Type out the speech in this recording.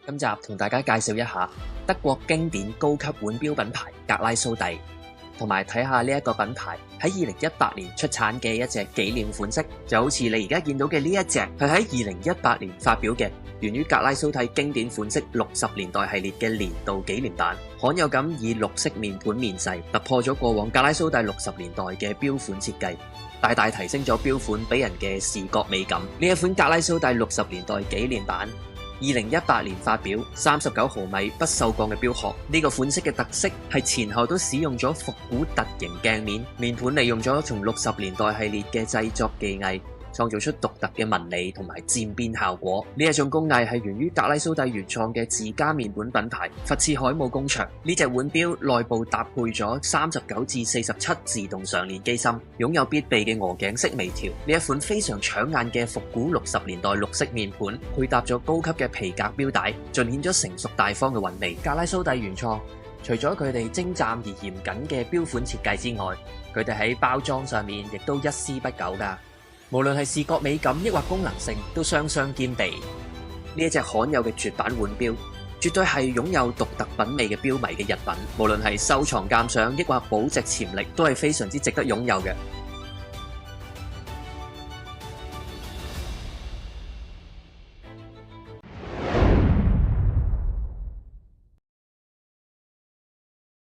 今集同大家介紹一下德國經典高級腕錶品牌格拉蘇蒂，同埋睇下呢一個品牌喺2018年出產嘅一隻紀念款式，就好似你而家見到嘅呢一隻係喺2018年發表嘅，源於格拉蘇蒂經典款式60年代系列嘅年度紀念版，罕有咁以綠色面盤面世，突破咗過往格拉蘇蒂60年代嘅錶款設計，大大提升咗錶款俾人嘅視覺美感。呢一款格拉蘇蒂60年代紀念版2018年發表39毫米不鏽鋼嘅錶殼，呢個款式嘅特色係前後都使用咗復古凸形鏡面，面盤利用咗從60年代系列嘅製作技藝，創造出獨特嘅紋理同埋漸變效果。呢一種工藝係源於格拉蘇蒂原創嘅自家面盤品牌佛刺海姆工場。呢隻腕錶內部搭配咗39至47自動上鏈機芯，擁有必備嘅鵝頸式微調。呢一款非常搶眼嘅復古60年代綠色面盤，配搭咗高級嘅皮革錶帶，盡顯咗成熟大方嘅韻味。格拉蘇蒂原創，除咗佢哋精湛而嚴謹嘅錶款設計之外，佢哋喺包裝上面亦都一絲不苟㗎。無論係視覺美感抑或功能性，都雙雙兼備。呢一隻罕有嘅絕版腕錶，絕對係擁有獨特品味嘅錶迷嘅日品。無論係收藏鑑賞抑或保值潛力，都係非常之值得擁有嘅。